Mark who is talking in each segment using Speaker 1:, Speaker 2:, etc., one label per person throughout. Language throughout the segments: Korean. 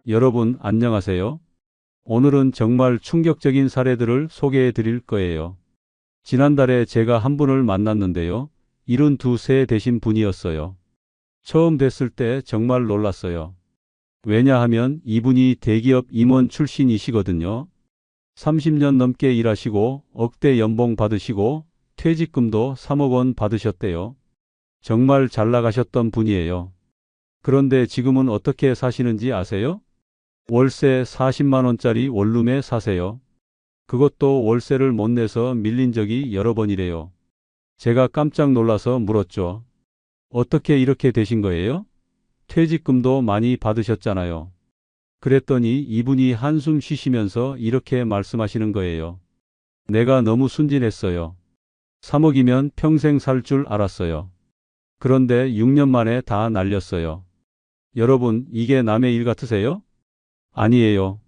Speaker 1: 여러분 안녕하세요. 오늘은 정말 충격적인 사례들을 소개해 드릴 거예요. 지난달에 제가 한 분을 만났는데요. 72세 되신 분이었어요. 처음 뵀을 때 정말 놀랐어요. 왜냐하면 이분이 대기업 임원 출신이시거든요. 30년 넘게 일하시고 억대 연봉 받으시고 퇴직금도 3억 원 받으셨대요. 정말 잘 나가셨던 분이에요. 그런데 지금은 어떻게 사시는지 아세요? 월세 40만 원짜리 원룸에 사세요. 그것도 월세를 못 내서 밀린 적이 여러 번이래요. 제가 깜짝 놀라서 물었죠. 어떻게 이렇게 되신 거예요? 퇴직금도 많이 받으셨잖아요. 그랬더니 이분이 한숨 쉬시면서 이렇게 말씀하시는 거예요. 내가 너무 순진했어요. 3억이면 평생 살 줄 알았어요. 그런데 6년 만에 다 날렸어요. 여러분, 이게 남의 일 같으세요? 아니에요.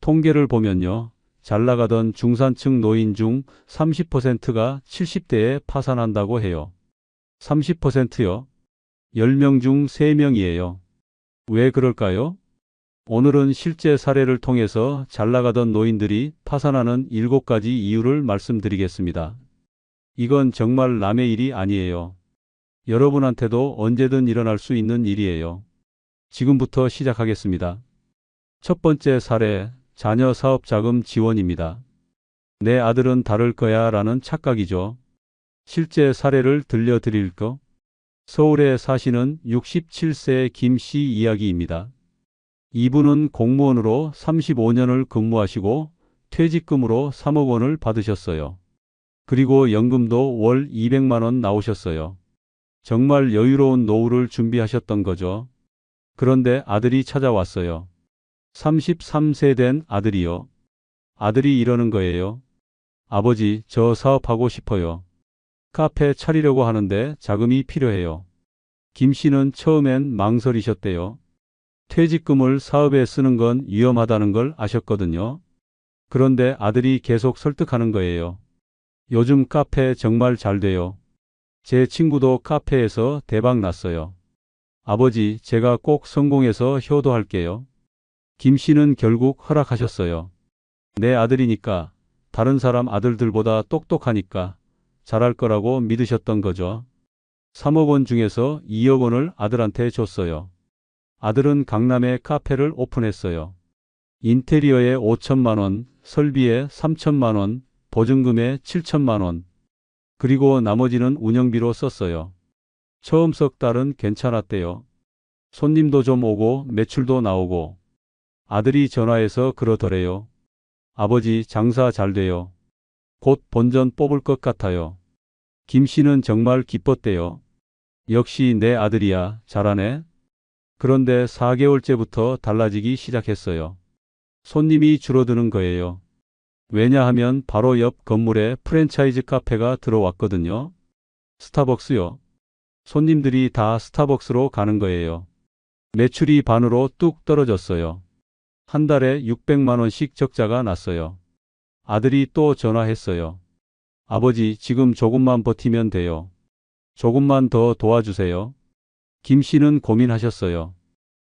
Speaker 1: 통계를 보면요. 잘 나가던 중산층 노인 중 30%가 70대에 파산한다고 해요. 30%요? 10명 중 3명이에요. 왜 그럴까요? 오늘은 실제 사례를 통해서 잘 나가던 노인들이 파산하는 7가지 이유를 말씀드리겠습니다. 이건 정말 남의 일이 아니에요. 여러분한테도 언제든 일어날 수 있는 일이에요. 지금부터 시작하겠습니다. 첫 번째 사례, 자녀 사업 자금 지원입니다. 내 아들은 다를 거야 라는 착각이죠. 실제 사례를 들려드릴까? 서울에 사시는 67세 김 씨 이야기입니다. 이분은 공무원으로 35년을 근무하시고 퇴직금으로 3억 원을 받으셨어요. 그리고 연금도 월 200만 원 나오셨어요. 정말 여유로운 노후를 준비하셨던 거죠. 그런데 아들이 찾아왔어요. 33세 된 아들이요. 아들이 이러는 거예요. 아버지, 저 사업하고 싶어요. 카페 차리려고 하는데 자금이 필요해요. 김 씨는 처음엔 망설이셨대요. 퇴직금을 사업에 쓰는 건 위험하다는 걸 아셨거든요. 그런데 아들이 계속 설득하는 거예요. 요즘 카페 정말 잘 돼요. 제 친구도 카페에서 대박 났어요. 아버지, 제가 꼭 성공해서 효도할게요. 김 씨는 결국 허락하셨어요. 내 아들이니까, 다른 사람 아들들보다 똑똑하니까 잘할 거라고 믿으셨던 거죠. 3억 원 중에서 2억 원을 아들한테 줬어요. 아들은 강남에 카페를 오픈했어요. 인테리어에 5천만 원, 설비에 3천만 원, 보증금에 7천만 원, 그리고 나머지는 운영비로 썼어요. 처음 석 달은 괜찮았대요. 손님도 좀 오고 매출도 나오고. 아들이 전화해서 그러더래요. 아버지, 장사 잘 돼요. 곧 본전 뽑을 것 같아요. 김 씨는 정말 기뻤대요. 역시 내 아들이야, 잘하네. 그런데 4개월째부터 달라지기 시작했어요. 손님이 줄어드는 거예요. 왜냐하면 바로 옆 건물에 프랜차이즈 카페가 들어왔거든요. 스타벅스요. 손님들이 다 스타벅스로 가는 거예요. 매출이 반으로 뚝 떨어졌어요. 한 달에 600만 원씩 적자가 났어요. 아들이 또 전화했어요. 아버지, 지금 조금만 버티면 돼요. 조금만 더 도와주세요. 김 씨는 고민하셨어요.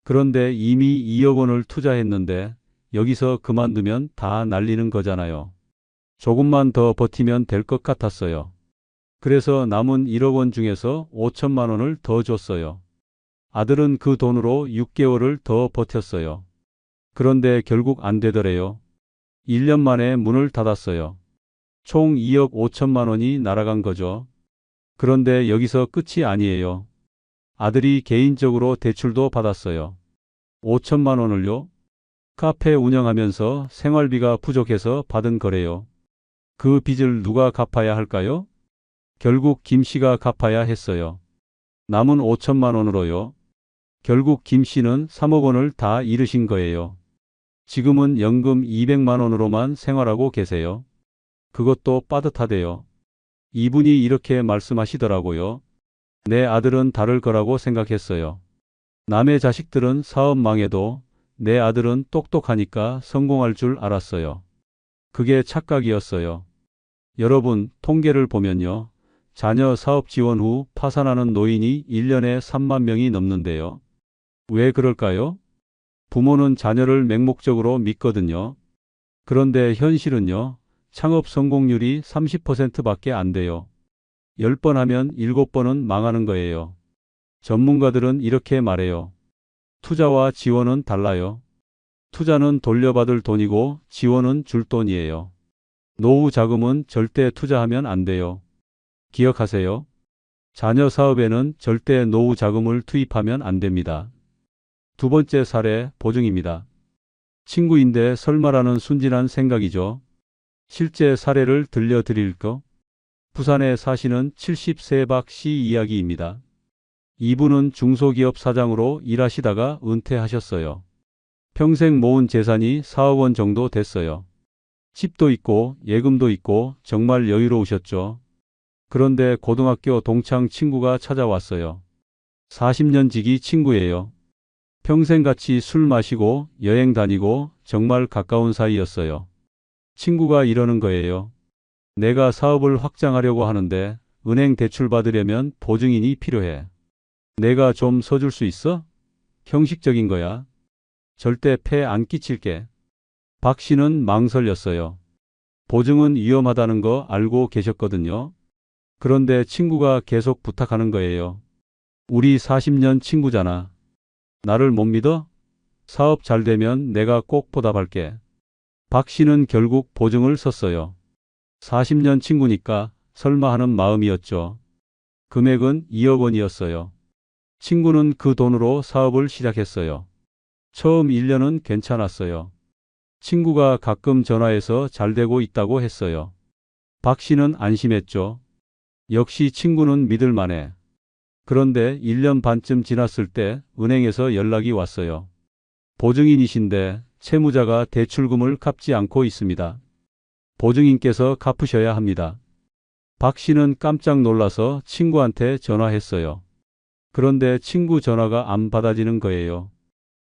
Speaker 1: 그런데 이미 2억 원을 투자했는데 여기서 그만두면 다 날리는 거잖아요. 조금만 더 버티면 될 것 같았어요. 그래서 남은 1억 원 중에서 5천만 원을 더 줬어요. 아들은 그 돈으로 6개월을 더 버텼어요. 그런데 결국 안 되더래요. 1년 만에 문을 닫았어요. 총 2억 5천만 원이 날아간 거죠. 그런데 여기서 끝이 아니에요. 아들이 개인적으로 대출도 받았어요. 5천만 원을요? 카페 운영하면서 생활비가 부족해서 받은 거래요. 그 빚을 누가 갚아야 할까요? 결국 김 씨가 갚아야 했어요. 남은 5천만 원으로요. 결국 김 씨는 3억 원을 다 잃으신 거예요. 지금은 연금 200만 원으로만 생활하고 계세요. 그것도 빠듯하대요. 이분이 이렇게 말씀하시더라고요. 내 아들은 다를 거라고 생각했어요. 남의 자식들은 사업 망해도 내 아들은 똑똑하니까 성공할 줄 알았어요. 그게 착각이었어요. 여러분, 통계를 보면요. 자녀 사업 지원 후 파산하는 노인이 1년에 3만 명이 넘는데요. 왜 그럴까요? 부모는 자녀를 맹목적으로 믿거든요. 그런데 현실은요, 창업 성공률이 30%밖에 안 돼요. 10번 하면 7번은 망하는 거예요. 전문가들은 이렇게 말해요. 투자와 지원은 달라요. 투자는 돌려받을 돈이고 지원은 줄 돈이에요. 노후 자금은 절대 투자하면 안 돼요. 기억하세요. 자녀 사업에는 절대 노후 자금을 투입하면 안 됩니다. 두 번째 사례 보증입니다. 친구인데 설마라는 순진한 생각이죠. 실제 사례를 들려드릴까? 부산에 사시는 70세 박 씨 이야기입니다. 이분은 중소기업 사장으로 일하시다가 은퇴하셨어요. 평생 모은 재산이 4억 원 정도 됐어요. 집도 있고 예금도 있고 정말 여유로우셨죠. 그런데 고등학교 동창 친구가 찾아왔어요. 40년 지기 친구예요. 평생 같이 술 마시고 여행 다니고 정말 가까운 사이였어요. 친구가 이러는 거예요. 내가 사업을 확장하려고 하는데 은행 대출 받으려면 보증인이 필요해. 내가 좀 서줄 수 있어? 형식적인 거야. 절대 폐 안 끼칠게. 박 씨는 망설였어요. 보증은 위험하다는 거 알고 계셨거든요. 그런데 친구가 계속 부탁하는 거예요. 우리 40년 친구잖아. 나를 못 믿어? 사업 잘 되면 내가 꼭 보답할게. 박 씨는 결국 보증을 섰어요. 40년 친구니까 설마 하는 마음이었죠. 금액은 2억 원이었어요. 친구는 그 돈으로 사업을 시작했어요. 처음 1년은 괜찮았어요. 친구가 가끔 전화해서 잘 되고 있다고 했어요. 박 씨는 안심했죠. 역시 친구는 믿을 만해. 그런데 1년 반쯤 지났을 때 은행에서 연락이 왔어요. 보증인이신데 채무자가 대출금을 갚지 않고 있습니다. 보증인께서 갚으셔야 합니다. 박 씨는 깜짝 놀라서 친구한테 전화했어요. 그런데 친구 전화가 안 받아지는 거예요.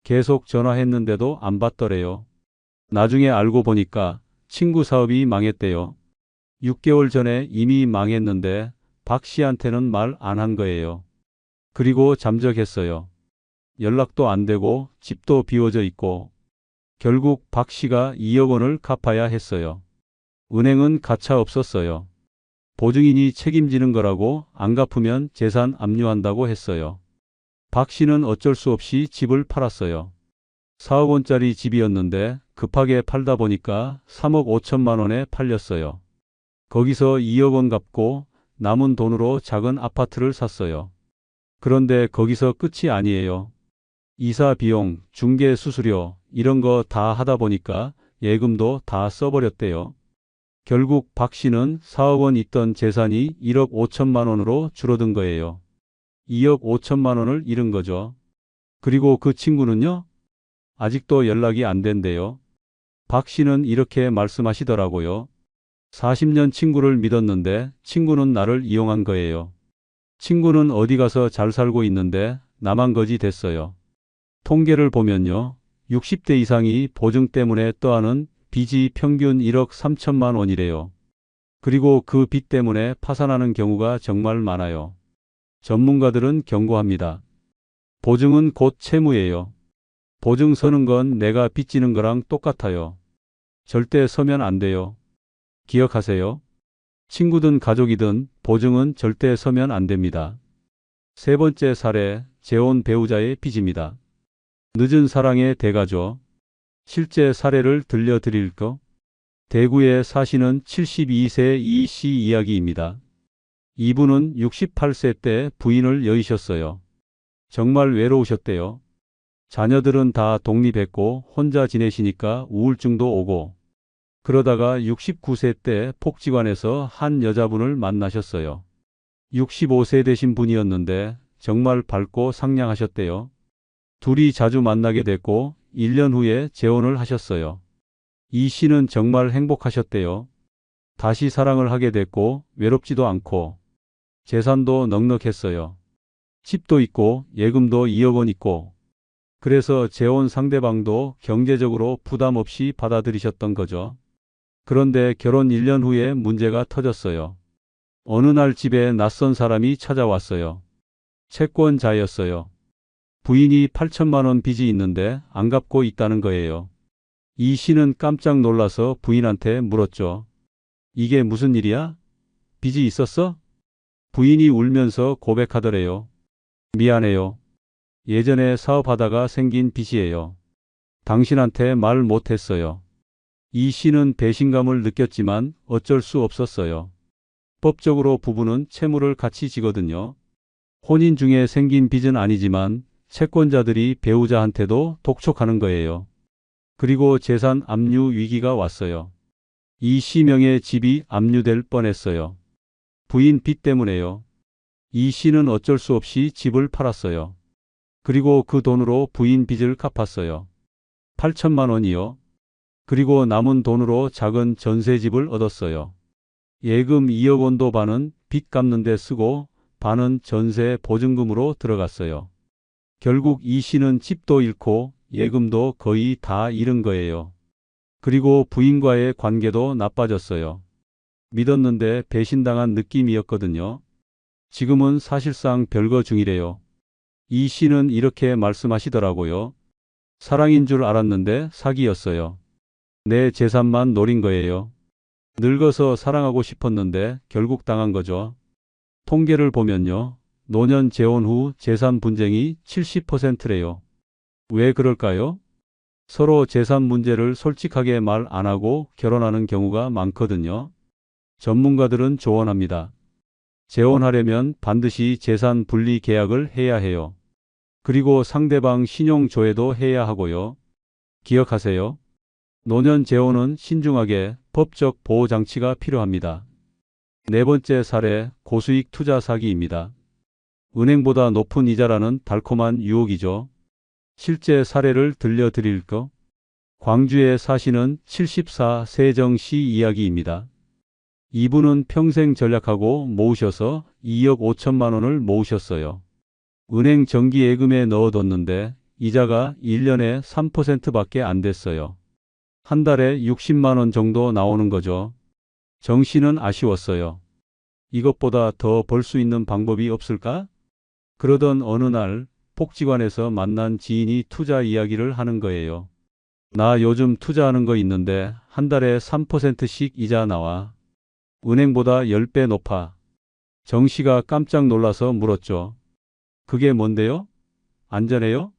Speaker 1: 계속 전화했는데도 안 받더래요. 나중에 알고 보니까 친구 사업이 망했대요. 6개월 전에 이미 망했는데 박 씨한테는 말 안 한 거예요. 그리고 잠적했어요. 연락도 안 되고 집도 비워져 있고 결국 박 씨가 2억 원을 갚아야 했어요. 은행은 가차 없었어요. 보증인이 책임지는 거라고 안 갚으면 재산 압류한다고 했어요. 박 씨는 어쩔 수 없이 집을 팔았어요. 4억 원짜리 집이었는데 급하게 팔다 보니까 3억 5천만 원에 팔렸어요. 거기서 2억 원 갚고 남은 돈으로 작은 아파트를 샀어요. 그런데 거기서 끝이 아니에요. 이사 비용, 중개 수수료 이런 거 다 하다 보니까 예금도 다 써버렸대요. 결국 박 씨는 4억 원 있던 재산이 1억 5천만 원으로 줄어든 거예요. 2억 5천만 원을 잃은 거죠. 그리고 그 친구는요? 아직도 연락이 안 된대요. 박 씨는 이렇게 말씀하시더라고요. 40년 친구를 믿었는데 친구는 나를 이용한 거예요. 친구는 어디 가서 잘 살고 있는데 나만 거지 됐어요. 통계를 보면요. 60대 이상이 보증 때문에 떠하는 빚이 평균 1억 3천만 원이래요. 그리고 그 빚 때문에 파산하는 경우가 정말 많아요. 전문가들은 경고합니다. 보증은 곧 채무예요. 보증 서는 건 내가 빚지는 거랑 똑같아요. 절대 서면 안 돼요. 기억하세요. 친구든 가족이든 보증은 절대 서면 안 됩니다. 세 번째 사례, 재혼 배우자의 빚입니다. 늦은 사랑의 대가죠. 실제 사례를 들려드릴까? 대구에 사시는 72세 이 씨 이야기입니다. 이분은 68세 때 부인을 여의셨어요. 정말 외로우셨대요. 자녀들은 다 독립했고 혼자 지내시니까 우울증도 오고 그러다가 69세 때 복지관에서 한 여자분을 만나셨어요. 65세 되신 분이었는데 정말 밝고 상냥하셨대요. 둘이 자주 만나게 됐고 1년 후에 재혼을 하셨어요. 이 씨는 정말 행복하셨대요. 다시 사랑을 하게 됐고 외롭지도 않고 재산도 넉넉했어요. 집도 있고 예금도 2억 원 있고 그래서 재혼 상대방도 경제적으로 부담 없이 받아들이셨던 거죠. 그런데 결혼 1년 후에 문제가 터졌어요. 어느 날 집에 낯선 사람이 찾아왔어요. 채권자였어요. 부인이 8천만 원 빚이 있는데 안 갚고 있다는 거예요. 이 씨는 깜짝 놀라서 부인한테 물었죠. 이게 무슨 일이야? 빚이 있었어? 부인이 울면서 고백하더래요. 미안해요. 예전에 사업하다가 생긴 빚이에요. 당신한테 말 못했어요. 이 씨는 배신감을 느꼈지만 어쩔 수 없었어요. 법적으로 부부는 채무를 같이 지거든요. 혼인 중에 생긴 빚은 아니지만 채권자들이 배우자한테도 독촉하는 거예요. 그리고 재산 압류 위기가 왔어요. 이 씨 명의 집이 압류될 뻔했어요. 부인 빚 때문에요. 이 씨는 어쩔 수 없이 집을 팔았어요. 그리고 그 돈으로 부인 빚을 갚았어요. 8천만 원이요. 그리고 남은 돈으로 작은 전세집을 얻었어요. 예금 2억 원도 반은 빚 갚는 데 쓰고 반은 전세 보증금으로 들어갔어요. 결국 이 씨는 집도 잃고 예금도 거의 다 잃은 거예요. 그리고 부인과의 관계도 나빠졌어요. 믿었는데 배신당한 느낌이었거든요. 지금은 사실상 별거 중이래요. 이 씨는 이렇게 말씀하시더라고요. 사랑인 줄 알았는데 사기였어요. 내 재산만 노린 거예요. 늙어서 사랑하고 싶었는데 결국 당한 거죠. 통계를 보면요. 노년 재혼 후 재산 분쟁이 70%래요. 왜 그럴까요? 서로 재산 문제를 솔직하게 말 안 하고 결혼하는 경우가 많거든요. 전문가들은 조언합니다. 재혼하려면 반드시 재산 분리 계약을 해야 해요. 그리고 상대방 신용 조회도 해야 하고요. 기억하세요. 노년 재혼은 신중하게 법적 보호 장치가 필요합니다. 네 번째 사례, 고수익 투자 사기입니다. 은행보다 높은 이자라는 달콤한 유혹이죠. 실제 사례를 들려드릴까? 광주에 사시는 74 세정씨 이야기입니다. 이분은 평생 전략하고 모으셔서 2억 5천만 원을 모으셨어요. 은행 정기 예금에 넣어뒀는데 이자가 1년에 3%밖에 안 됐어요. 한 달에 60만 원 정도 나오는 거죠. 정 씨는 아쉬웠어요. 이것보다 더 벌 수 있는 방법이 없을까? 그러던 어느 날 복지관에서 만난 지인이 투자 이야기를 하는 거예요. 나 요즘 투자하는 거 있는데 한 달에 3%씩 이자 나와. 은행보다 10배 높아. 정 씨가 깜짝 놀라서 물었죠. 그게 뭔데요? 안전해요?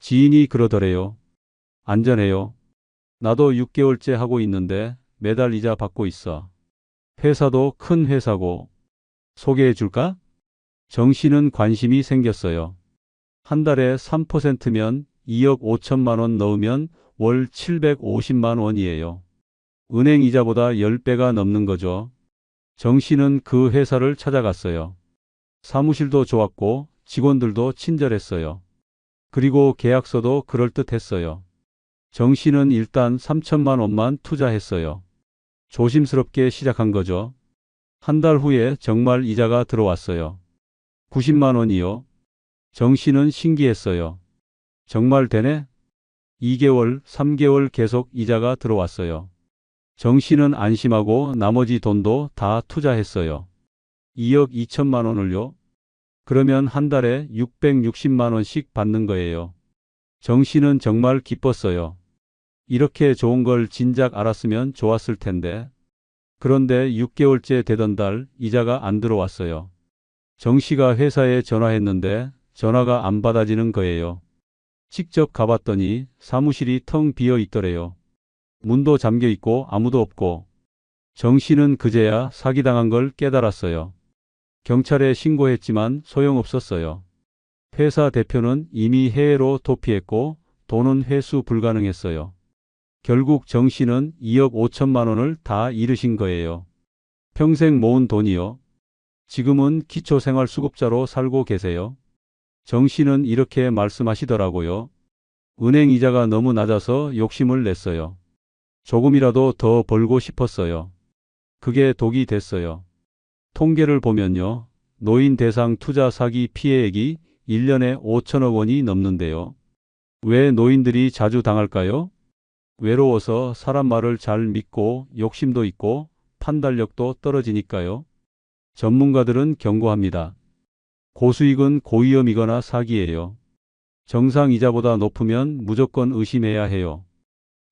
Speaker 1: 지인이 그러더래요. 안전해요. 나도 6개월째 하고 있는데 매달 이자 받고 있어. 회사도 큰 회사고. 소개해 줄까? 정 씨는 관심이 생겼어요. 한 달에 3%면 2억 5천만 원 넣으면 월 750만 원이에요. 은행 이자보다 10배가 넘는 거죠. 정 씨는 그 회사를 찾아갔어요. 사무실도 좋았고 직원들도 친절했어요. 그리고 계약서도 그럴듯했어요. 정 씨는 일단 3천만 원만 투자했어요. 조심스럽게 시작한 거죠. 한 달 후에 정말 이자가 들어왔어요. 90만 원이요. 정 씨는 신기했어요. 정말 되네? 2개월, 3개월 계속 이자가 들어왔어요. 정 씨는 안심하고 나머지 돈도 다 투자했어요. 2억 2천만 원을요? 그러면 한 달에 660만 원씩 받는 거예요. 정 씨는 정말 기뻤어요. 이렇게 좋은 걸 진작 알았으면 좋았을 텐데. 그런데 6개월째 되던 달 이자가 안 들어왔어요. 정 씨가 회사에 전화했는데 전화가 안 받아지는 거예요. 직접 가봤더니 사무실이 텅 비어 있더래요. 문도 잠겨 있고 아무도 없고. 정 씨는 그제야 사기당한 걸 깨달았어요. 경찰에 신고했지만 소용없었어요. 회사 대표는 이미 해외로 도피했고 돈은 회수 불가능했어요. 결국 정 씨는 2억 5천만 원을 다 잃으신 거예요. 평생 모은 돈이요. 지금은 기초생활수급자로 살고 계세요. 정 씨는 이렇게 말씀하시더라고요. 은행 이자가 너무 낮아서 욕심을 냈어요. 조금이라도 더 벌고 싶었어요. 그게 독이 됐어요. 통계를 보면요. 노인 대상 투자 사기 피해액이 1년에 5천억 원이 넘는데요. 왜 노인들이 자주 당할까요? 외로워서 사람 말을 잘 믿고 욕심도 있고 판단력도 떨어지니까요. 전문가들은 경고합니다. 고수익은 고위험이거나 사기예요. 정상 이자보다 높으면 무조건 의심해야 해요.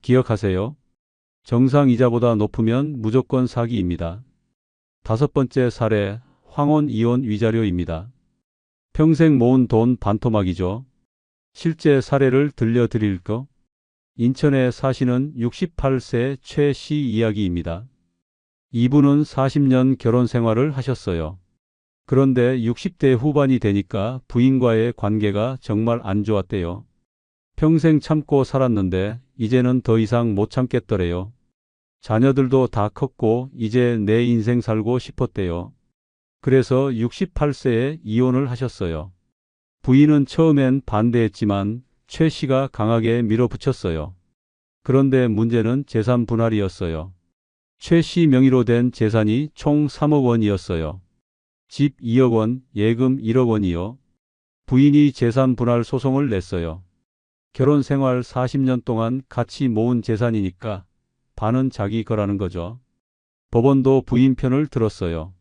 Speaker 1: 기억하세요. 정상 이자보다 높으면 무조건 사기입니다. 다섯 번째 사례, 황혼 이혼 위자료입니다. 평생 모은 돈 반토막이죠. 실제 사례를 들려드릴까? 인천에 사시는 68세 최 씨 이야기입니다. 이분은 40년 결혼 생활을 하셨어요. 그런데 60대 후반이 되니까 부인과의 관계가 정말 안 좋았대요. 평생 참고 살았는데 이제는 더 이상 못 참겠더래요. 자녀들도 다 컸고 이제 내 인생 살고 싶었대요. 그래서 68세에 이혼을 하셨어요. 부인은 처음엔 반대했지만 최 씨가 강하게 밀어붙였어요. 그런데 문제는 재산 분할이었어요. 최 씨 명의로 된 재산이 총 3억 원이었어요. 집 2억 원, 예금 1억 원이요. 부인이 재산 분할 소송을 냈어요. 결혼 생활 40년 동안 같이 모은 재산이니까 반은 자기 거라는 거죠. 법원도 부인 편을 들었어요.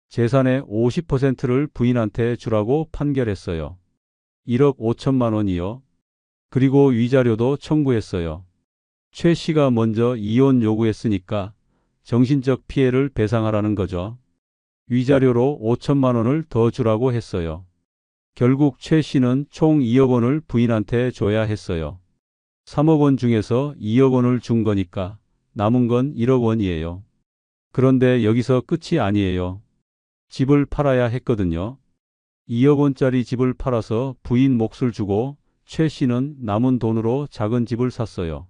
Speaker 1: 재산의 50%를 부인한테 주라고 판결했어요. 1억 5천만 원이요. 그리고 위자료도 청구했어요. 최 씨가 먼저 이혼 요구했으니까 정신적 피해를 배상하라는 거죠. 위자료로 5천만 원을 더 주라고 했어요. 결국 최 씨는 총 2억 원을 부인한테 줘야 했어요. 3억 원 중에서 2억 원을 준 거니까 남은 건 1억 원이에요. 그런데 여기서 끝이 아니에요. 집을 팔아야 했거든요. 2억 원짜리 집을 팔아서 부인 몫을 주고 최 씨는 남은 돈으로 작은 집을 샀어요.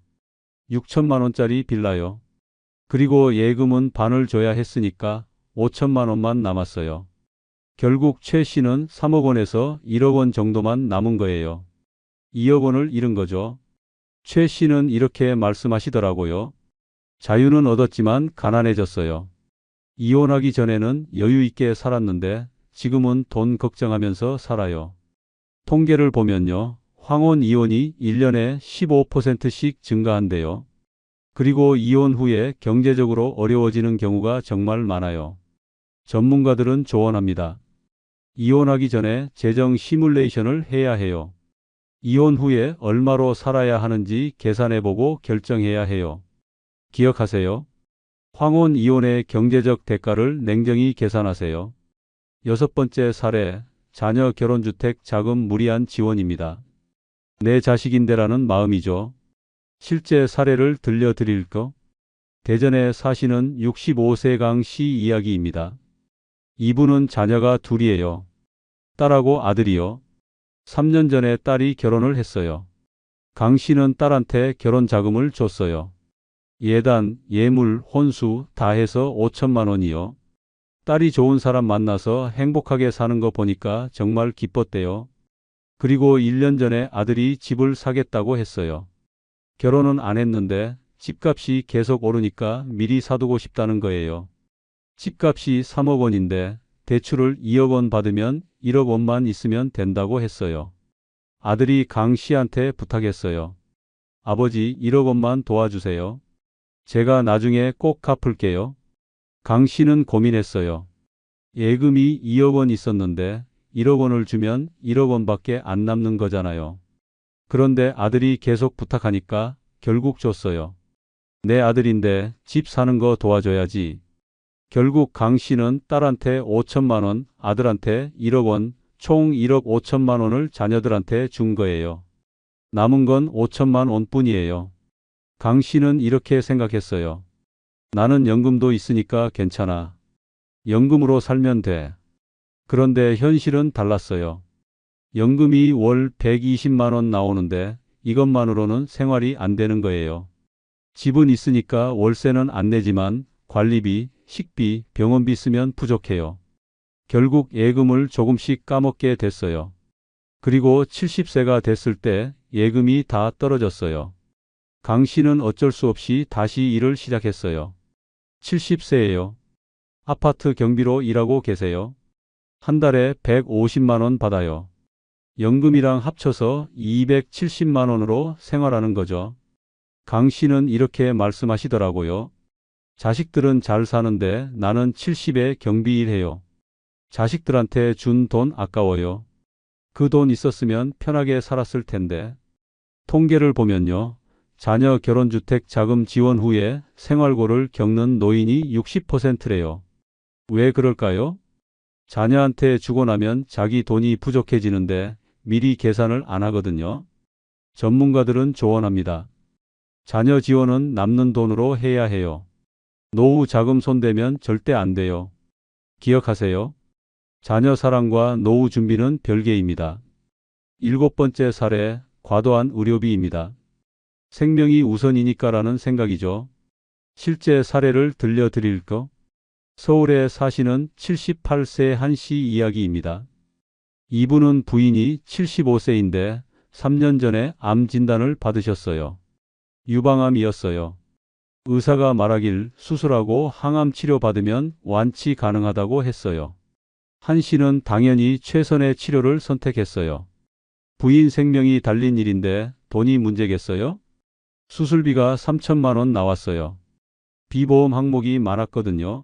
Speaker 1: 6천만 원짜리 빌라요. 그리고 예금은 반을 줘야 했으니까 5천만 원만 남았어요. 결국 최 씨는 3억 원에서 1억 원 정도만 남은 거예요. 2억 원을 잃은 거죠. 최 씨는 이렇게 말씀하시더라고요. 자유는 얻었지만 가난해졌어요. 이혼하기 전에는 여유 있게 살았는데 지금은 돈 걱정하면서 살아요. 통계를 보면요. 황혼 이혼이 1년에 15%씩 증가한대요. 그리고 이혼 후에 경제적으로 어려워지는 경우가 정말 많아요. 전문가들은 조언합니다. 이혼하기 전에 재정 시뮬레이션을 해야 해요. 이혼 후에 얼마로 살아야 하는지 계산해보고 결정해야 해요. 기억하세요. 황혼 이혼의 경제적 대가를 냉정히 계산하세요. 여섯 번째 사례, 자녀 결혼주택 자금 무리한 지원입니다. 내 자식인데라는 마음이죠. 실제 사례를 들려드릴까? 대전에 사시는 65세 강 씨 이야기입니다. 이분은 자녀가 둘이에요. 딸하고 아들이요. 3년 전에 딸이 결혼을 했어요. 강 씨는 딸한테 결혼 자금을 줬어요. 예단, 예물, 혼수 다 해서 5천만 원이요. 딸이 좋은 사람 만나서 행복하게 사는 거 보니까 정말 기뻤대요. 그리고 1년 전에 아들이 집을 사겠다고 했어요. 결혼은 안 했는데 집값이 계속 오르니까 미리 사두고 싶다는 거예요. 집값이 3억 원인데 대출을 2억 원 받으면 1억 원만 있으면 된다고 했어요. 아들이 강 씨한테 부탁했어요. 아버지 1억 원만 도와주세요. 제가 나중에 꼭 갚을게요. 강 씨는 고민했어요. 예금이 2억 원 있었는데 1억 원을 주면 1억 원밖에 안 남는 거잖아요. 그런데 아들이 계속 부탁하니까 결국 줬어요. 내 아들인데 집 사는 거 도와줘야지. 결국 강 씨는 딸한테 5천만 원, 아들한테 1억 원, 총 1억 5천만 원을 자녀들한테 준 거예요. 남은 건 5천만 원뿐이에요. 강 씨는 이렇게 생각했어요. 나는 연금도 있으니까 괜찮아. 연금으로 살면 돼. 그런데 현실은 달랐어요. 연금이 월 120만 원 나오는데 이것만으로는 생활이 안 되는 거예요. 집은 있으니까 월세는 안 내지만 관리비, 식비, 병원비 쓰면 부족해요. 결국 예금을 조금씩 까먹게 됐어요. 그리고 70세가 됐을 때 예금이 다 떨어졌어요. 강 씨는 어쩔 수 없이 다시 일을 시작했어요. 70세예요. 아파트 경비로 일하고 계세요. 한 달에 150만 원 받아요. 연금이랑 합쳐서 270만 원으로 생활하는 거죠. 강 씨는 이렇게 말씀하시더라고요. 자식들은 잘 사는데 나는 70에 경비 일해요. 자식들한테 준 돈 아까워요. 그 돈 있었으면 편하게 살았을 텐데. 통계를 보면요. 자녀 결혼주택 자금 지원 후에 생활고를 겪는 노인이 60%래요. 왜 그럴까요? 자녀한테 주고 나면 자기 돈이 부족해지는데 미리 계산을 안 하거든요. 전문가들은 조언합니다. 자녀 지원은 남는 돈으로 해야 해요. 노후 자금 손대면 절대 안 돼요. 기억하세요. 자녀 사랑과 노후 준비는 별개입니다. 일곱 번째 사례, 과도한 의료비입니다. 생명이 우선이니까라는 생각이죠. 실제 사례를 들려드릴까? 서울에 사시는 78세 한 씨 이야기입니다. 이분은 부인이 75세인데 3년 전에 암 진단을 받으셨어요. 유방암이었어요. 의사가 말하길 수술하고 항암 치료 받으면 완치 가능하다고 했어요. 한 씨는 당연히 최선의 치료를 선택했어요. 부인 생명이 달린 일인데 돈이 문제겠어요? 수술비가 3천만 원 나왔어요. 비보험 항목이 많았거든요.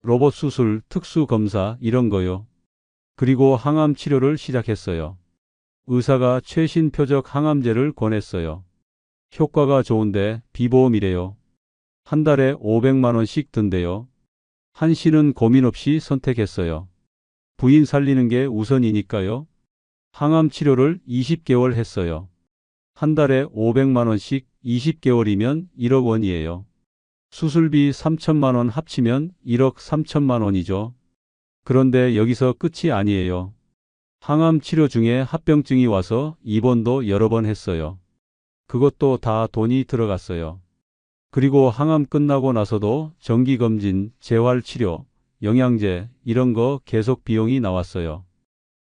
Speaker 1: 로봇 수술, 특수 검사 이런 거요. 그리고 항암 치료를 시작했어요. 의사가 최신 표적 항암제를 권했어요. 효과가 좋은데 비보험이래요. 한 달에 500만 원씩 든대요. 한 씨는 고민 없이 선택했어요. 부인 살리는 게 우선이니까요. 항암 치료를 20개월 했어요. 한 달에 500만 원씩 20개월이면 1억 원이에요. 수술비 3천만 원 합치면 1억 3천만 원이죠. 그런데 여기서 끝이 아니에요. 항암 치료 중에 합병증이 와서 입원도 여러 번 했어요. 그것도 다 돈이 들어갔어요. 그리고 항암 끝나고 나서도 정기검진, 재활치료, 영양제 이런 거 계속 비용이 나왔어요.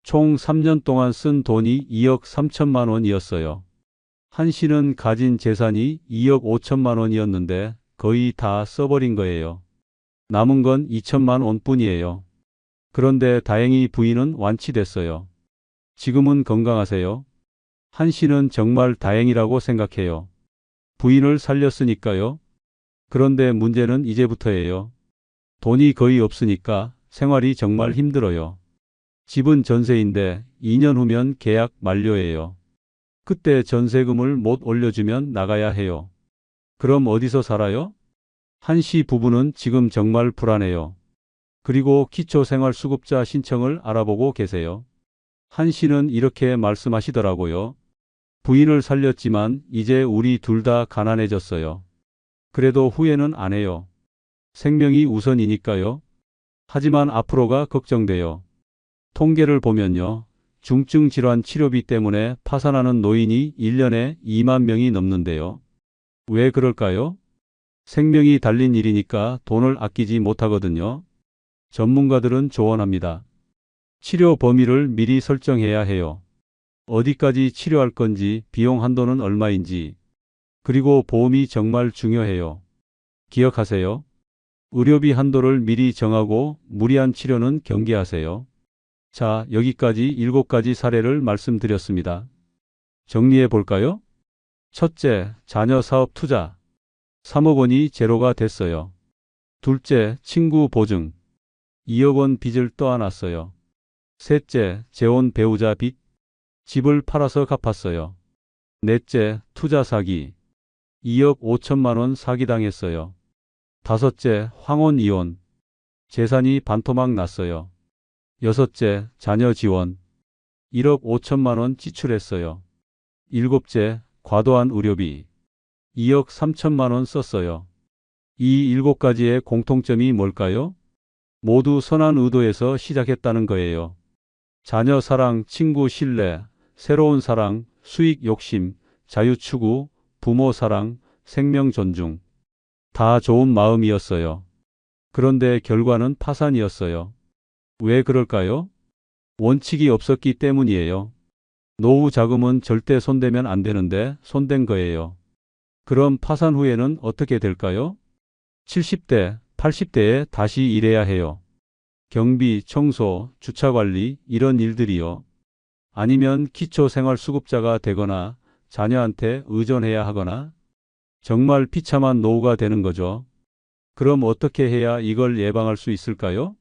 Speaker 1: 총 3년 동안 쓴 돈이 2억 3천만 원이었어요. 한 씨는 가진 재산이 2억 5천만 원이었는데 거의 다 써버린 거예요. 남은 건 2천만 원뿐이에요. 그런데 다행히 부인은 완치됐어요. 지금은 건강하세요. 한 씨는 정말 다행이라고 생각해요. 부인을 살렸으니까요. 그런데 문제는 이제부터예요. 돈이 거의 없으니까 생활이 정말 힘들어요. 집은 전세인데 2년 후면 계약 만료예요. 그때 전세금을 못 올려주면 나가야 해요. 그럼 어디서 살아요? 한 씨 부부는 지금 정말 불안해요. 그리고 기초생활수급자 신청을 알아보고 계세요. 한 씨는 이렇게 말씀하시더라고요. 부인을 살렸지만 이제 우리 둘 다 가난해졌어요. 그래도 후회는 안 해요. 생명이 우선이니까요. 하지만 앞으로가 걱정돼요. 통계를 보면요. 중증 질환 치료비 때문에 파산하는 노인이 1년에 2만 명이 넘는데요. 왜 그럴까요? 생명이 달린 일이니까 돈을 아끼지 못하거든요. 전문가들은 조언합니다. 치료 범위를 미리 설정해야 해요. 어디까지 치료할 건지, 비용 한도는 얼마인지, 그리고 보험이 정말 중요해요. 기억하세요. 의료비 한도를 미리 정하고 무리한 치료는 경계하세요. 자, 여기까지 7가지 사례를 말씀드렸습니다. 정리해 볼까요? 첫째, 자녀 사업 투자. 3억 원이 제로가 됐어요. 둘째, 친구 보증. 2억 원 빚을 떠안았어요. 셋째, 재혼 배우자 빚. 집을 팔아서 갚았어요. 넷째, 투자 사기. 2억 5천만 원 사기당했어요. 다섯째, 황혼 이혼. 재산이 반토막 났어요. 여섯째, 자녀 지원. 1억 5천만 원 지출했어요. 일곱째, 과도한 의료비. 2억 3천만 원 썼어요. 이 7가지의 공통점이 뭘까요? 모두 선한 의도에서 시작했다는 거예요. 자녀 사랑, 친구 신뢰, 새로운 사랑, 수익 욕심, 자유 추구, 부모 사랑, 생명 존중. 다 좋은 마음이었어요. 그런데 결과는 파산이었어요. 왜 그럴까요? 원칙이 없었기 때문이에요. 노후 자금은 절대 손대면 안 되는데 손댄 거예요. 그럼 파산 후에는 어떻게 될까요? 70대, 80대에 다시 일해야 해요. 경비, 청소, 주차관리 이런 일들이요. 아니면 기초생활수급자가 되거나 자녀한테 의존해야 하거나 정말 비참한 노후가 되는 거죠. 그럼 어떻게 해야 이걸 예방할 수 있을까요?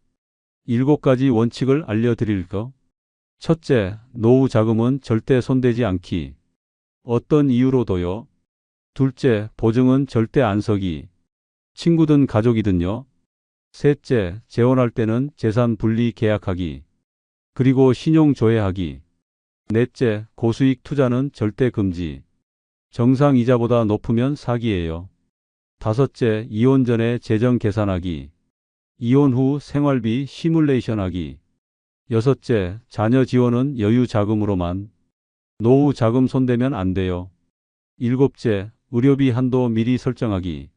Speaker 1: 7가지 원칙을 알려드릴까? 첫째, 노후 자금은 절대 손대지 않기. 어떤 이유로도요. 둘째, 보증은 절대 안 서기. 친구든 가족이든요. 셋째, 재혼할 때는 재산 분리 계약하기. 그리고 신용 조회하기. 넷째, 고수익 투자는 절대 금지. 정상 이자보다 높으면 사기예요. 다섯째, 이혼 전에 재정 계산하기. 이혼 후 생활비 시뮬레이션 하기. 여섯째, 자녀 지원은 여유 자금으로만. 노후 자금 손대면 안 돼요. 일곱째, 의료비 한도 미리 설정하기.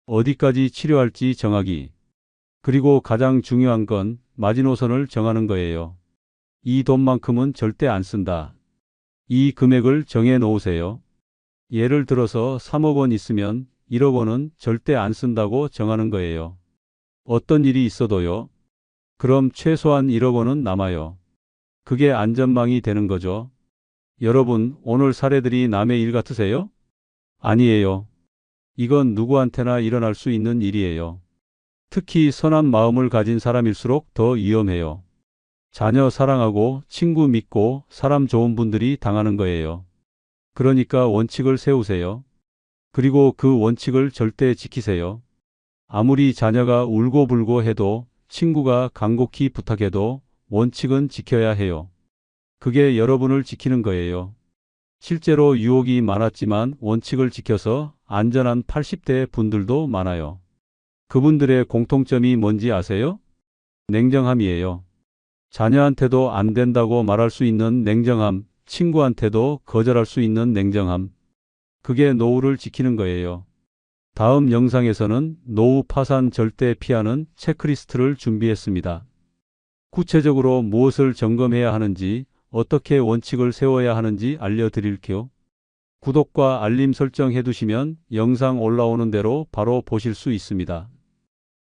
Speaker 1: 어디까지 치료할지 정하기. 그리고 가장 중요한 건 마지노선을 정하는 거예요. 이 돈만큼은 절대 안 쓴다. 이 금액을 정해 놓으세요. 예를 들어서 3억 원 있으면 1억 원은 절대 안 쓴다고 정하는 거예요. 어떤 일이 있어도요. 그럼 최소한 1억 원은 남아요. 그게 안전망이 되는 거죠. 여러분, 오늘 사례들이 남의 일 같으세요? 아니에요. 이건 누구한테나 일어날 수 있는 일이에요. 특히 선한 마음을 가진 사람일수록 더 위험해요. 자녀 사랑하고 친구 믿고 사람 좋은 분들이 당하는 거예요. 그러니까 원칙을 세우세요. 그리고 그 원칙을 절대 지키세요. 아무리 자녀가 울고불고 해도 친구가 간곡히 부탁해도 원칙은 지켜야 해요. 그게 여러분을 지키는 거예요. 실제로 유혹이 많았지만 원칙을 지켜서 안전한 80대 분들도 많아요. 그분들의 공통점이 뭔지 아세요? 냉정함이에요. 자녀한테도 안 된다고 말할 수 있는 냉정함, 친구한테도 거절할 수 있는 냉정함. 그게 노후를 지키는 거예요. 다음 영상에서는 노후 파산 절대 피하는 체크리스트를 준비했습니다. 구체적으로 무엇을 점검해야 하는지, 어떻게 원칙을 세워야 하는지 알려드릴게요. 구독과 알림 설정 해두시면 영상 올라오는 대로 바로 보실 수 있습니다.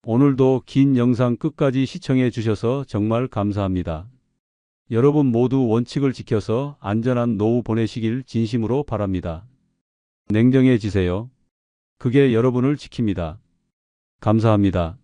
Speaker 1: 오늘도 긴 영상 끝까지 시청해 주셔서 정말 감사합니다. 여러분 모두 원칙을 지켜서 안전한 노후 보내시길 진심으로 바랍니다. 냉정해지세요. 그게 여러분을 지킵니다. 감사합니다.